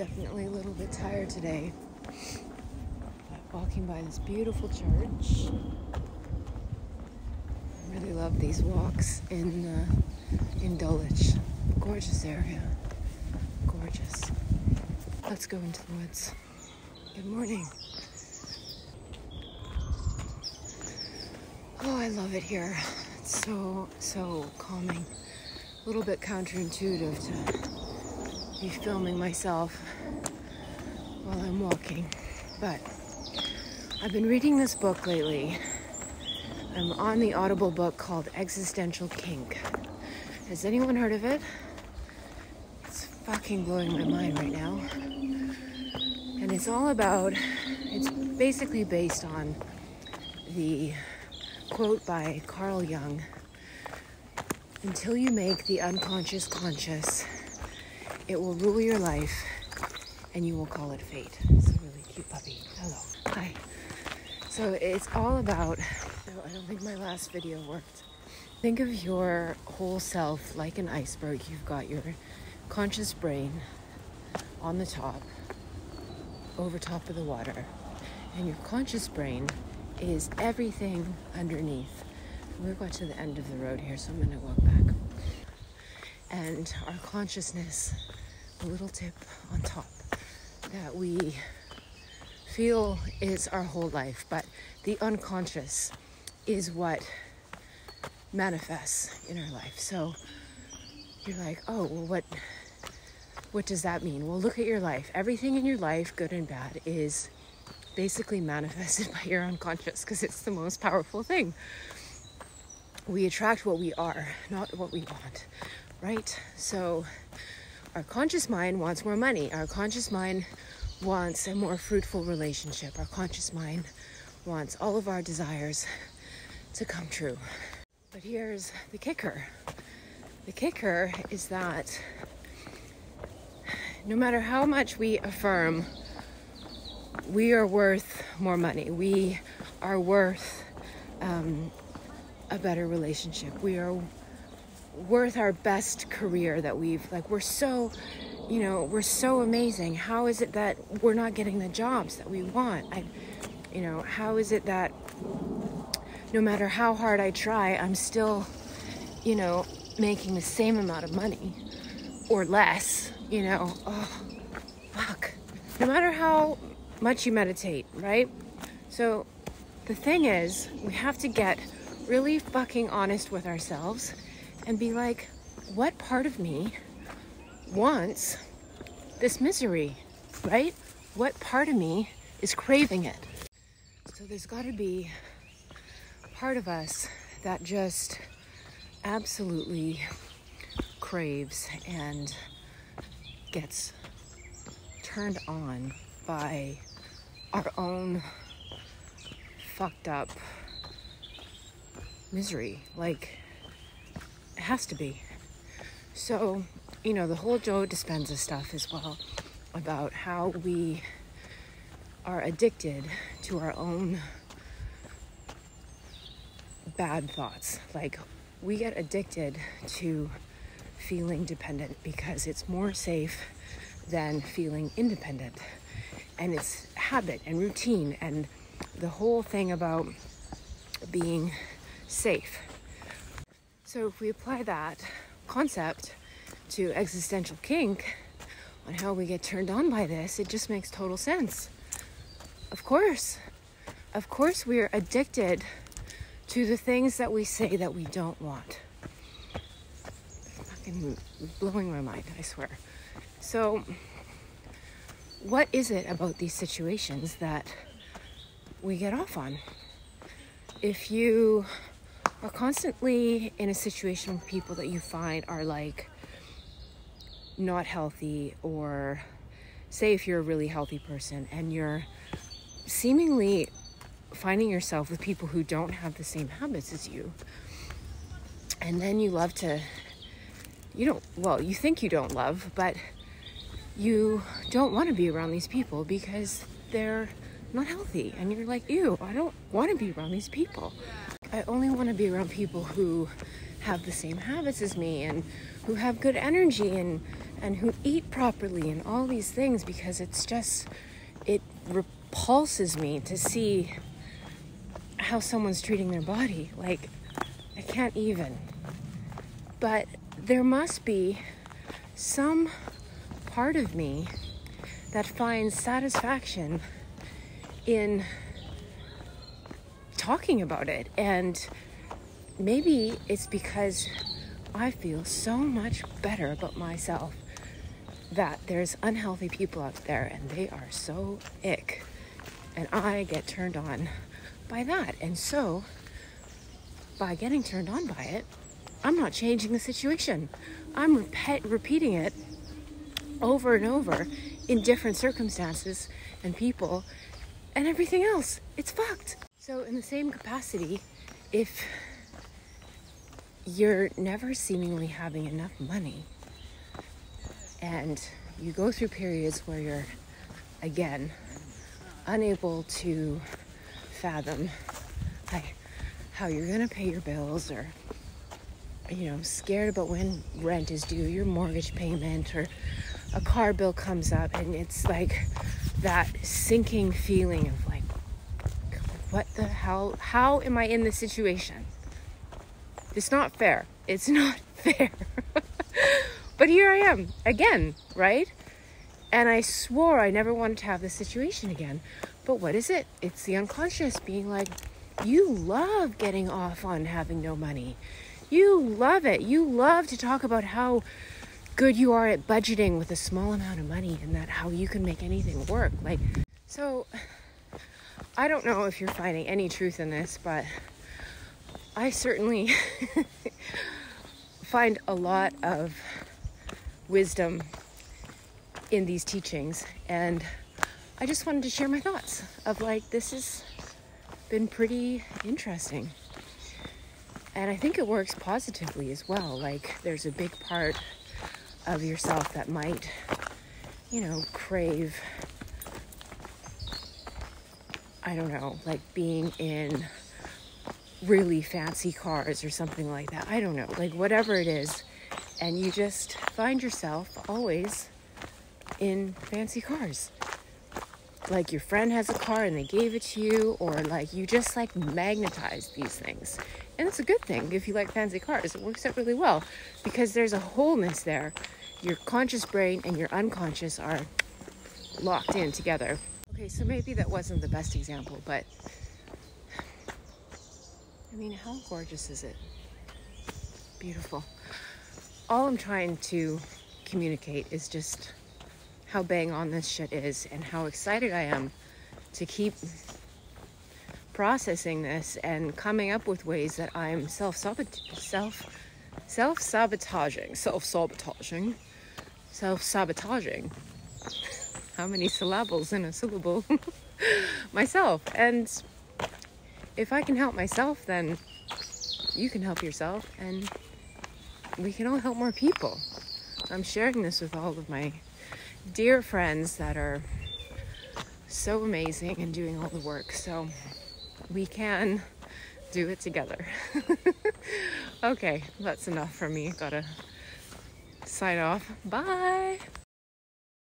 Definitely a little bit tired today. But walking by this beautiful church. I really love these walks in Dulwich. Gorgeous area. Gorgeous. Let's go into the woods. Good morning. Oh, I love it here. It's so calming. A little bit counterintuitive to be filming myself while I'm walking, but I've been reading this book lately. I'm on the Audible book called Existential Kink. Has anyone heard of it? It's fucking blowing my mind right now. And it's basically based on the quote by Carl Jung: until you make the unconscious conscious, it will rule your life and you will call it fate. It's a really cute puppy. Hello. Hi. So it's all about, I don't think my last video worked. Think of your whole self like an iceberg. You've got your conscious brain on the top, over top of the water. And your conscious brain is everything underneath. We've got to the end of the road here, so I'm going to walk back. And our consciousness, a little tip on top that we feel is our whole life, but the unconscious is what manifests in our life. So you're like, oh, well, what does that mean? Well, look at your life. Everything in your life, good and bad, is basically manifested by your unconscious, because it's the most powerful thing. We attract what we are, not what we want, right? So our conscious mind wants more money. Our conscious mind wants a more fruitful relationship. Our conscious mind wants all of our desires to come true. But here's the kicker. The kicker is that no matter how much we affirm we are worth more money, we are worth a better relationship, we are worth our best career that we're so amazing. How is it that we're not getting the jobs that we want? How is it that no matter how hard I try, I'm still, making the same amount of money or less, oh, fuck. No matter how much you meditate, right? So the thing is, we have to get really fucking honest with ourselves and be like, what part of me wants this misery, right? What part of me is craving it? So there's got to be a part of us that just absolutely craves and gets turned on by our own fucked up misery. Like, it has to be. So, the whole Joe Dispenza stuff as well, about how we are addicted to our own bad thoughts. Like, we get addicted to feeling dependent because it's more safe than feeling independent. And it's habit and routine and the whole thing about being safe. So if we apply that concept to existential kink on how we get turned on by this, it just makes total sense. Of course we are addicted to the things that we say that we don't want. Fucking blowing my mind, I swear. So what is it about these situations that we get off on? If you are constantly in a situation with people that you find are like not healthy, or say if you're a really healthy person and you're seemingly finding yourself with people who don't have the same habits as you, and then you think you don't love, but you don't want to be around these people because they're not healthy, and you're like, ew, I don't want to be around these people. I only want to be around people who have the same habits as me and who have good energy and and who eat properly and all these things, because it repulses me to see how someone's treating their body. Like, I can't even. But there must be some part of me that finds satisfaction in talking about it. And maybe it's because I feel so much better about myself that there's unhealthy people out there and they are so ick, and I get turned on by that. And so by getting turned on by it, I'm not changing the situation. I'm repeating it over and over in different circumstances and people and everything else. It's fucked. So in the same capacity, if you're never seemingly having enough money and you go through periods where you're, again, unable to fathom how you're gonna pay your bills, or scared about when rent is due, your mortgage payment, or a car bill comes up, and it's like that sinking feeling of like, what the hell, how am I in this situation? It's not fair. It's not fair. But here I am again, right? And I swore I never wanted to have this situation again. But what is it? It's the unconscious being like, you love getting off on having no money. You love it. You love to talk about how good you are at budgeting with a small amount of money, and that how you can make anything work. So I don't know if you're finding any truth in this, but I certainly find a lot of wisdom in these teachings, and I just wanted to share my thoughts of this has been pretty interesting. And I think it works positively as well. There's a big part of yourself that might, crave, I don't know, being in really fancy cars or something like that. I don't know, whatever it is. And you just find yourself always in fancy cars. Your friend has a car and they gave it to you, or you just magnetize these things. And it's a good thing if you like fancy cars. It works out really well because there's a wholeness there. Your conscious brain and your unconscious are locked in together. Okay, so maybe that wasn't the best example, but I mean, how gorgeous is it? Beautiful. All I'm trying to communicate is just how bang on this shit is, and how excited I am to keep processing this and coming up with ways that I'm self-sabotaging. How many syllables in a syllable? Myself. And if I can help myself, then you can help yourself, and we can all help more people. I'm sharing this with all of my dear friends that are so amazing and doing all the work, so we can do it together. Okay, that's enough for me. Gotta sign off. Bye.